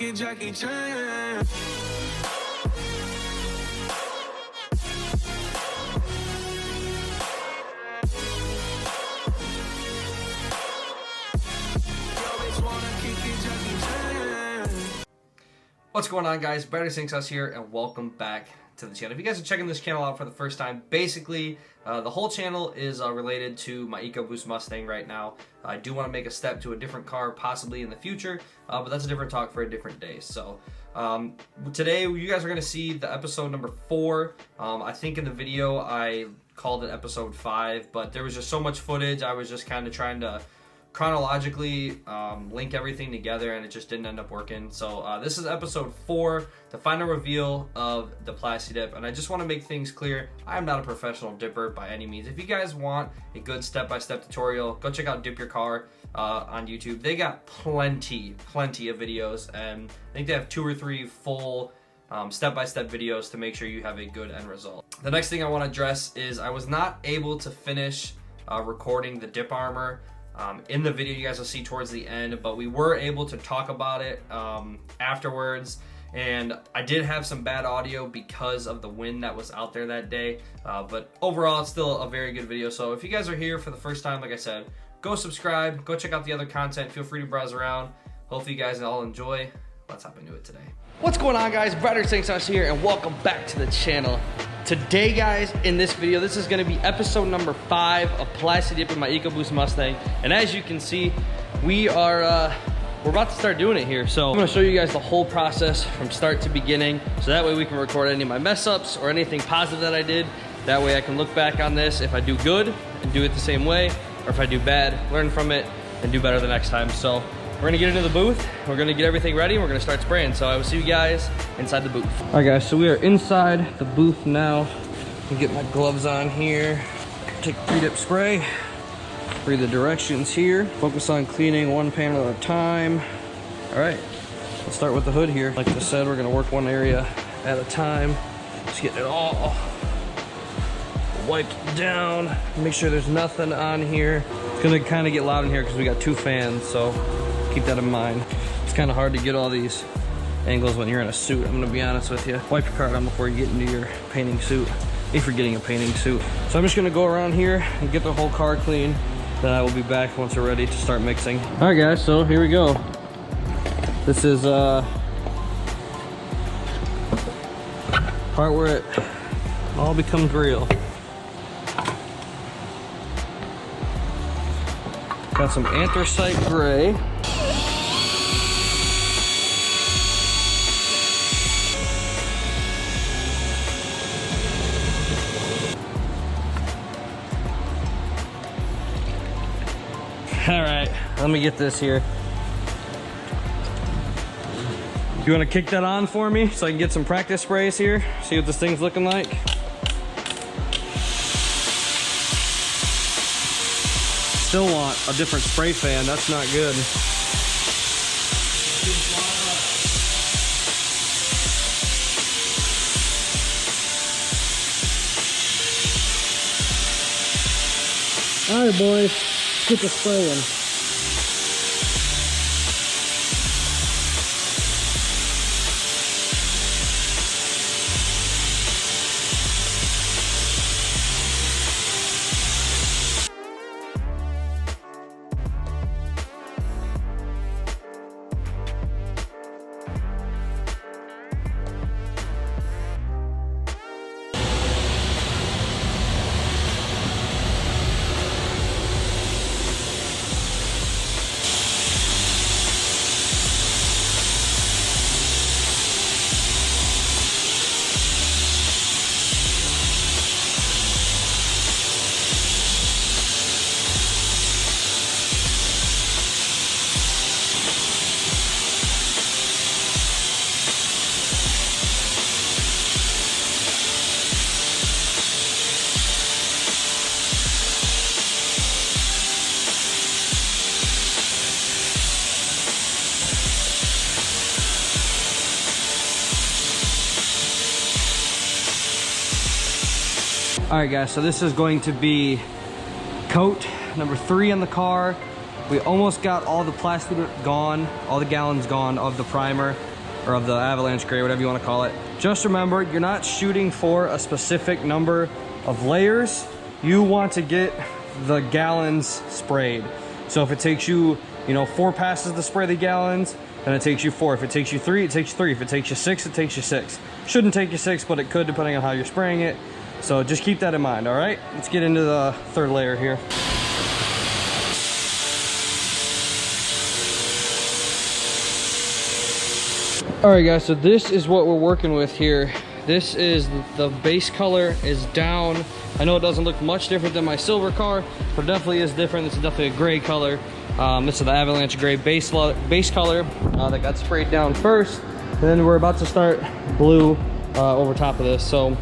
it, Jackie Chan. What's going on, guys? Better Success here, and welcome back to the channel. If you guys are checking this channel out for the first time, basically the whole channel is related to my EcoBoost Mustang right now. I do want to make a step to a different car possibly in the future, but that's a different talk for a different day. So today you guys are going to see the episode number 4. I think in the video I called it episode 5, but there was just so much footage. I was just kind of trying to chronologically link everything together, and it just didn't end up working. So this is episode 4, the final reveal of the Plasti dip. And I just want to make things clear, I am not a professional dipper by any means. If you guys want a good step-by-step tutorial, go check out Dip Your Car on YouTube. They got plenty of videos, and I think they have 2 or 3 full step-by-step videos to make sure you have a good end result. The next thing I want to address is I was not able to finish recording the dip armor in the video you guys will see towards the end, but we were able to talk about it afterwards, and I did have some bad audio because of the wind that was out there that day, but overall it's still a very good video. So if you guys are here for the first time, like I said, go subscribe, go check out the other content, feel free to browse around. Hopefully you guys all enjoy. Let's hop into it today. What's going on, guys? Better Success here, and welcome back to the channel. Today, guys, in this video, this is going to be episode number 5 of Plasti Dip in my EcoBoost Mustang. And as you can see, we're about to start doing it here. So I'm going to show you guys the whole process from start to beginning, so that way we can record any of my mess ups or anything positive that I did. That way I can look back on this if I do good and do it the same way, or if I do bad, learn from it and do better the next time. So we're gonna get into the booth, we're gonna get everything ready, and we're gonna start spraying. So I will see you guys inside the booth. All right, guys, so we are inside the booth now. Let me get my gloves on here. Take pre-dip spray, read the directions here. Focus on cleaning 1 panel at a time. All right, let's start with the hood here. Like I said, we're gonna work 1 area at a time. Just getting it all wiped down. Make sure there's nothing on here. It's gonna kind of get loud in here because we got 2 fans, so keep that in mind. It's kind of hard to get all these angles when you're in a suit, I'm gonna be honest with you. Wipe your car down before you get into your painting suit, if you're getting a painting suit. So I'm just gonna go around here and get the whole car clean. Then I will be back once we're ready to start mixing. All right, guys, so here we go. This is part where it all becomes real. Got some anthracite gray. All right, let me get this here. You wanna kick that on for me so I can get some practice sprays here? See what this thing's looking like? Still want a different spray fan, that's not good. All right, boys, let's get the spraying. All right, guys, so this is going to be coat number 3 on the car. We almost got all the plastic gone, all the gallons gone of the primer, or of the avalanche gray, whatever you want to call it. Just remember, you're not shooting for a specific number of layers. You want to get the gallons sprayed. So if it takes you, 4 passes to spray the gallons, then it takes you 4. If it takes you 3, it takes you 3. If it takes you 6, it takes you 6. Shouldn't take you 6, but it could depending on how you're spraying it. So just keep that in mind, all right? Let's get into the third layer here. All right, guys, so this is what we're working with here. This is the base color is down. I know it doesn't look much different than my silver car, but it definitely is different. This is definitely a gray color. This is the avalanche gray base color that got sprayed down first, and then we're about to start blue over top of this. So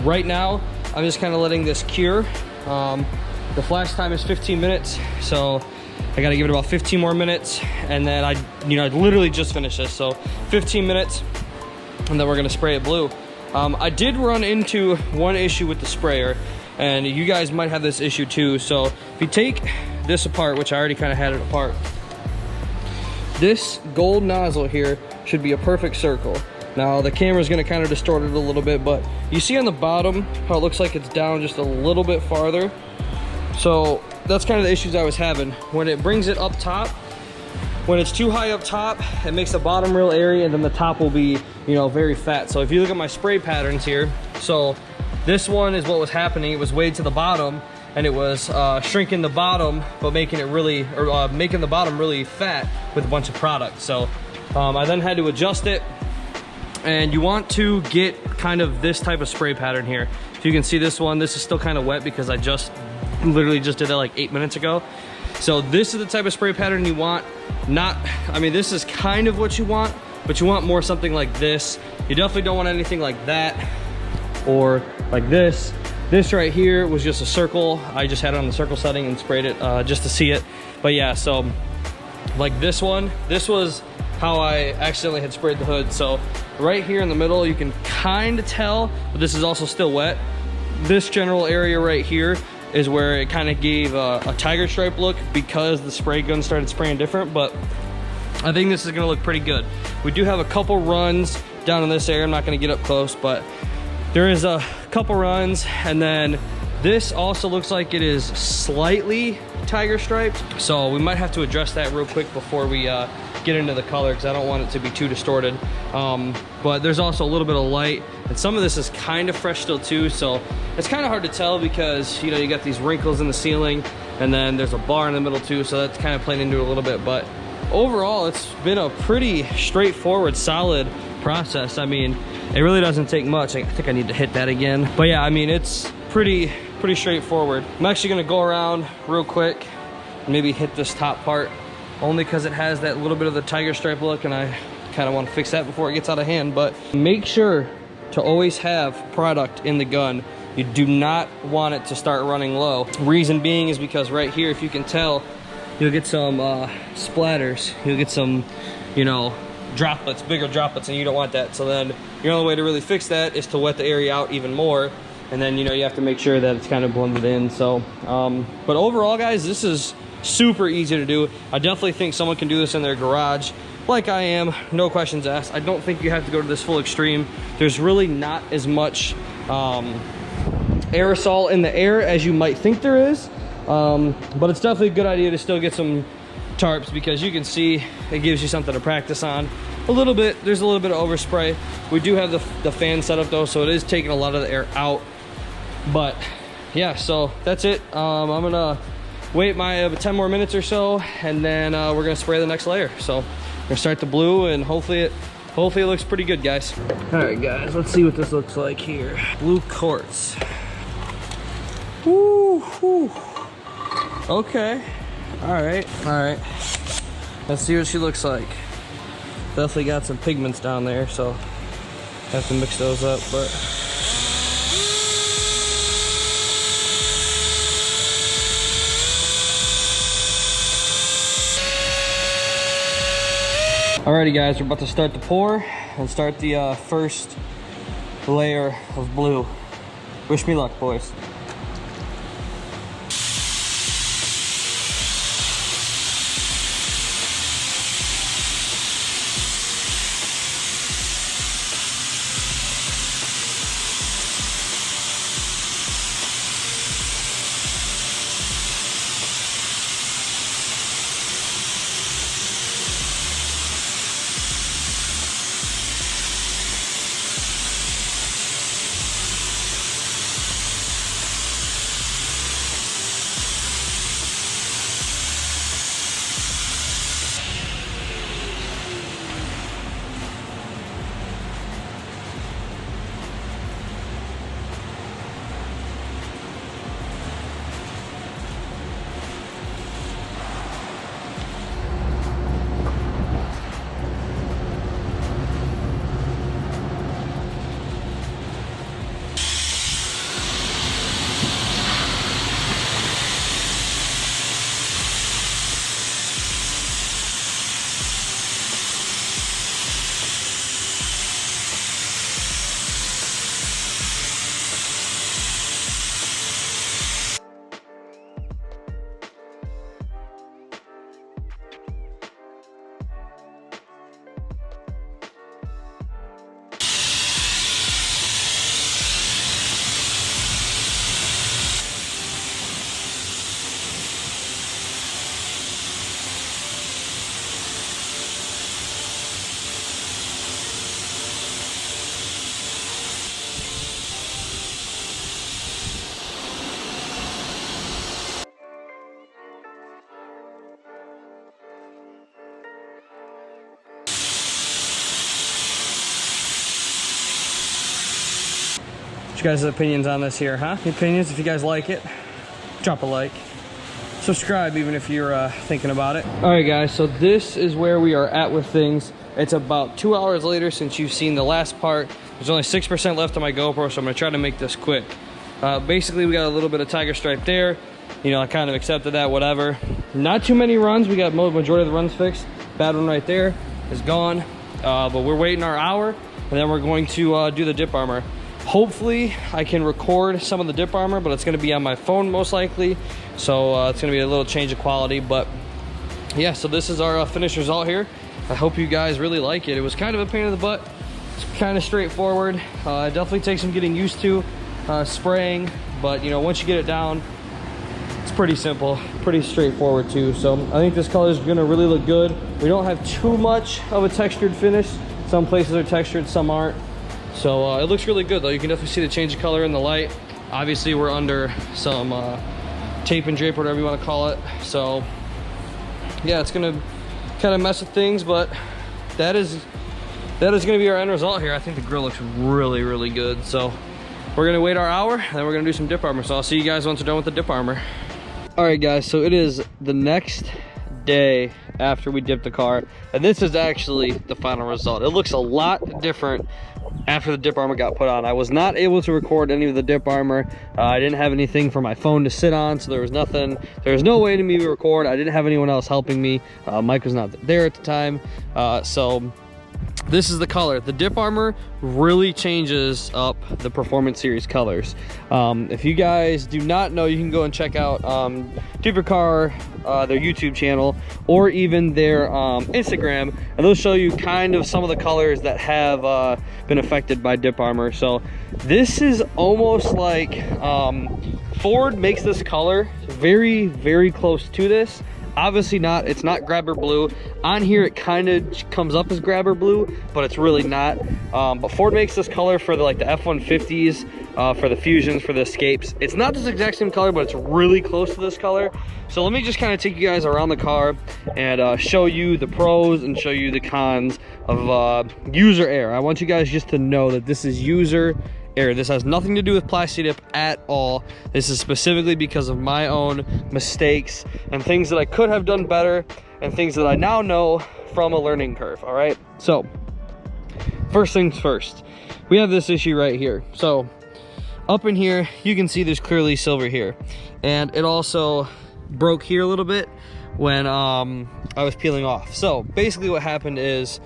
right now, I'm just kind of letting this cure. The flash time is 15 minutes, so I got to give it about 15 more minutes, and then I literally just finished this, so 15 minutes, and then we're gonna spray it blue. I did run into one issue with the sprayer, and you guys might have this issue too. So if you take this apart, which I already kind of had it apart, this gold nozzle here should be a perfect circle. Now the camera's gonna kind of distort it a little bit, but you see on the bottom how it looks like it's down just a little bit farther. So that's kind of the issues I was having. When it brings it up top, when it's too high up top, it makes the bottom real airy, and then the top will be, very fat. So if you look at my spray patterns here, so this one is what was happening. It was way to the bottom, and it was shrinking the bottom, but making the bottom really fat with a bunch of product. So I then had to adjust it, and you want to get kind of this type of spray pattern here. If you can see this one, this is still kind of wet because I literally just did it like 8 minutes ago. So this is the type of spray pattern you want. This is kind of what you want, but you want more something like this. You definitely don't want anything like that or like this. This right here was just a circle. I just had it on the circle setting and sprayed it just to see it. But yeah, so like this one, this was how I accidentally had sprayed the hood. So right here in the middle, you can kind of tell, but this is also still wet. This general area right here is where it kind of gave a tiger stripe look because the spray gun started spraying different, but I think this is gonna look pretty good. We do have a couple runs down in this area. I'm not gonna get up close, but there is a couple runs, and then this also looks like it is slightly tiger striped. So we might have to address that real quick before we get into the color, because I don't want it to be too distorted. But there's also a little bit of light, and some of this is kind of fresh still too, so it's kind of hard to tell because you got these wrinkles in the ceiling, and then there's a bar in the middle too, so that's kind of playing into it a little bit. But overall, it's been a pretty straightforward, solid process. It really doesn't take much. I think I need to hit that again, but yeah, it's pretty straightforward. I'm actually gonna go around real quick and maybe hit this top part, only because it has that little bit of the tiger stripe look, and I kind of want to fix that before it gets out of hand. But make sure to always have product in the gun. You do not want it to start running low. Reason being is because right here, if you can tell, you'll get some splatters. You'll get some, droplets, bigger droplets, and you don't want that. So then your only way to really fix that is to wet the area out even more, and then you have to make sure that it's kind of blended in. So but overall, guys, this is super easy to do. I definitely think someone can do this in their garage like I am, no questions asked. I don't think you have to go to this full extreme. There's really not as much aerosol in the air as you might think there is, but it's definitely a good idea to still get some tarps, because you can see it gives you something to practice on a little bit. There's a little bit of overspray. We do have the fan set up though, so it is taking a lot of the air out. But yeah, so that's it. I'm gonna wait my 10 more minutes or so, and then we're gonna spray the next layer. So we're gonna start the blue, and hopefully it looks pretty good, guys. All right, guys, let's see what this looks like here. Blue quartz. Woo, woo. Okay. All right. Let's see what she looks like. Definitely got some pigments down there, so have to mix those up, but. Alrighty, guys, we're about to start the pour and start the first layer of blue. Wish me luck, boys. What you guys' opinions on this here, huh? Opinions, if you guys like it, drop a like. Subscribe even if you're thinking about it. All right, guys, so this is where we are at with things. It's about 2 hours later since you've seen the last part. There's only 6% left on my GoPro, so I'm gonna try to make this quick. Basically, we got a little bit of tiger stripe there. You know, I kind of accepted that, whatever. Not too many runs. We got majority of the runs fixed. Bad one right there is gone. But we're waiting our hour, and then we're going to do the dip armor. Hopefully, I can record some of the dip armor, but it's gonna be on my phone most likely. So it's gonna be a little change of quality, but yeah, so this is our finished result here. I hope you guys really like it. It was kind of a pain in the butt. It's kind of straightforward. It definitely takes some getting used to spraying, but you know, once you get it down, it's pretty simple, pretty straightforward too. So I think this color is gonna really look good. We don't have too much of a textured finish. Some places are textured, some aren't. So it looks really good though. You can definitely see the change of color in the light. Obviously we're under some tape and drape, whatever you want to call it. So yeah, it's gonna kind of mess with things, but that is gonna be our end result here. I think the grill looks really, really good. So we're gonna wait our hour, and then we're gonna do some dip armor. So I'll see you guys once we're done with the dip armor. All right, guys, so it is the next day after we dipped the car, and this is actually the final result. It looks a lot different after the dip armor got put on. I was not able to record any of the dip armor. I didn't have anything for my phone to sit on, so there was nothing. There was no way to me to record. I didn't have anyone else helping me. Mike was not there at the time, so this is the color. The dip armor really changes up the Performance Series colors. If you guys do not know, you can go and check out Dupercar, their YouTube channel, or even their Instagram, and they'll show you kind of some of the colors that have been affected by dip armor. So this is almost like Ford makes this color very, very close to this. Obviously not, it's not grabber blue. On here it kind of comes up as grabber blue, but it's really not. But Ford makes this color for like the F-150s, for the Fusions, for the Escapes. It's not this exact same color, but it's really close to this color. So let me just kind of take you guys around the car and show you the pros and show you the cons of user error. I want you guys just to know that this is user error. This has nothing to do with Plasti dip at all. This is specifically because of my own mistakes and things that I could have done better and things that I now know from a learning curve. All right, so first things first, we have this issue right here. So up in here you can see there's clearly silver here, and it also broke here a little bit when I was peeling off. So basically what happened is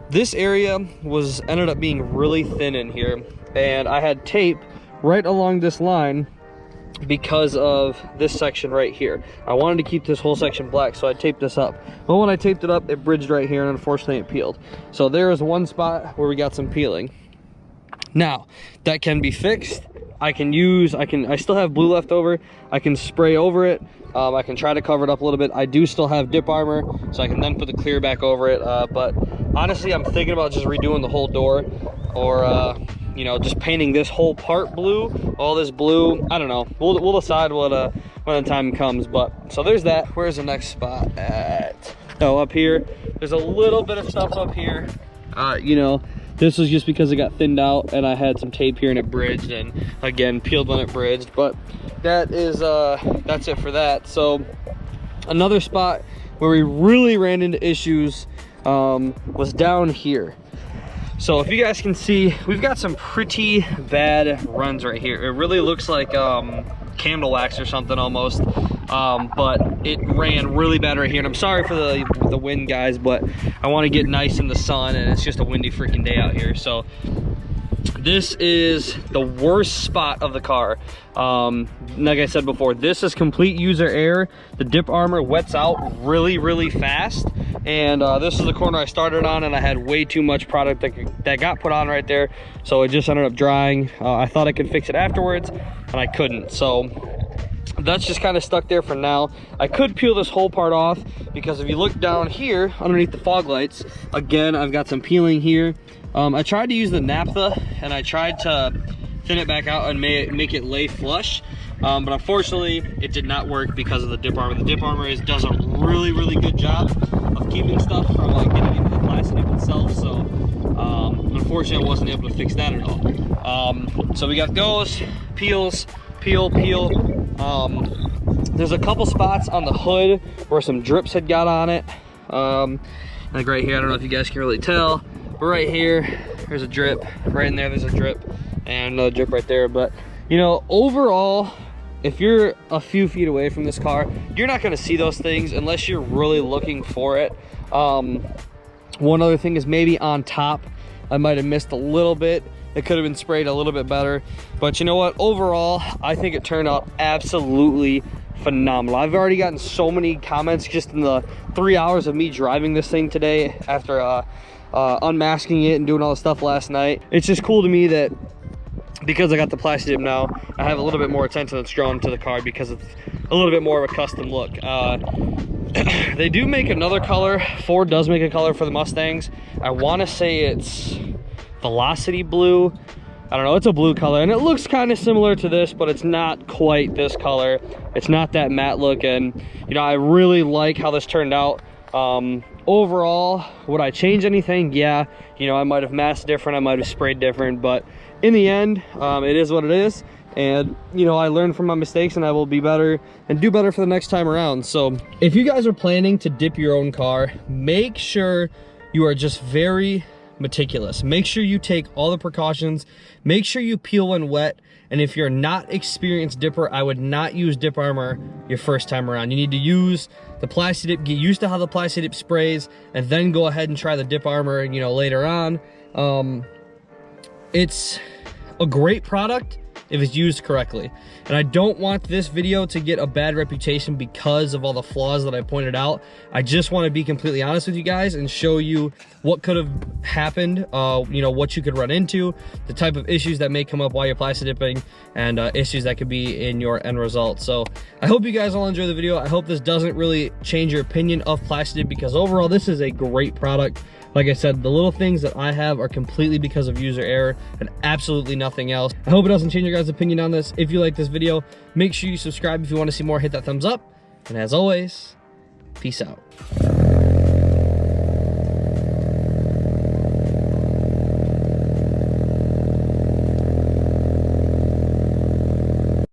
this area ended up being really thin in here, and I had tape right along this line because of this section right here. I wanted to keep this whole section black, so I taped this up. But when I taped it up, it bridged right here, and unfortunately it peeled. So there is one spot where we got some peeling. Now, that can be fixed. I still have blue left over. I can spray over it. I can try to cover it up a little bit. I do still have dip armor, so I can then put the clear back over it. But honestly, I'm thinking about just redoing the whole door, or you know, just painting this whole part blue, all this blue. I don't know. We'll decide when the time comes. But so there's that. Where's the next spot at? Oh, up here. There's a little bit of stuff up here. You know, this was just because it got thinned out, and I had some tape here and it bridged, and again peeled when it bridged. But that is that's it for that. So another spot where we really ran into issues was down here. So if you guys can see, we've got some pretty bad runs right here. It really looks like candle wax or something almost, but it ran really bad right here. And I'm sorry for the wind, guys, but I want to get nice in the sun, and it's just a windy freaking day out here. So this is the worst spot of the car. Like I said before, this is complete user error. The dip armor wets out really, really fast. And this is the corner I started on, and I had way too much product that got put on right there. So it just ended up drying. I thought I could fix it afterwards, and I couldn't. So that's just kind of stuck there for now. I could peel this whole part off, because if you look down here underneath the fog lights, again, I've got some peeling here. I tried to use the naphtha, and I tried to thin it back out and make it lay flush, but unfortunately it did not work because of the dip armor. The dip armor does a really, really good job of keeping stuff from getting into the plastic. plastic dip itself, so unfortunately I wasn't able to fix that at all. So we got those, peel. There's a couple spots on the hood where some drips had got on it. Like right here, I don't know if you guys can really tell, but right here, there's a drip. Right in there's a drip, and another drip right there. But you know, overall, if you're a few feet away from this car, you're not gonna see those things unless you're really looking for it. One other thing is maybe on top, I might have missed a little bit. It could have been sprayed a little bit better, but you know what? Overall, I think it turned out absolutely phenomenal. I've already gotten so many comments just in the 3 hours of me driving this thing today after unmasking it and doing all the stuff last night. It's just cool to me that because I got the Plasti dip now, I have a little bit more attention that's drawn to the car because it's a little bit more of a custom look. They do make another color. Ford does make a color for the Mustangs. I want to say it's Velocity Blue. I don't know, it's a blue color, and it looks kind of similar to this, but it's not quite this color. It's not that matte look, and you know, I really like how this turned out. Overall, would I change anything? Yeah, you know, I might have masked different, I might have sprayed different, but in the end, it is what it is. And you know, I learned from my mistakes, and I will be better and do better for the next time around. So if you guys are planning to dip your own car, make sure you are just very meticulous. Make sure you take all the precautions. Make sure you peel when wet. And if you're not experienced dipper, I would not use dip armor your first time around. You need to use the Plasti dip, get used to how the Plasti dip sprays, and then go ahead and try the dip armor, you know, later on. It's a great product if it's used correctly. And I don't want this video to get a bad reputation because of all the flaws that I pointed out. I just want to be completely honest with you guys and show you what could have happened, you know, what you could run into, the type of issues that may come up while you're Plasti dipping, and issues that could be in your end result. So I hope you guys all enjoy the video. I hope this doesn't really change your opinion of Plasti dip, because overall this is a great product. Like I said, the little things that I have are completely because of user error and absolutely nothing else. I hope it doesn't change your guys' opinion on this. If you like this video, make sure you subscribe. If you want to see more, hit that thumbs up. And as always, peace out.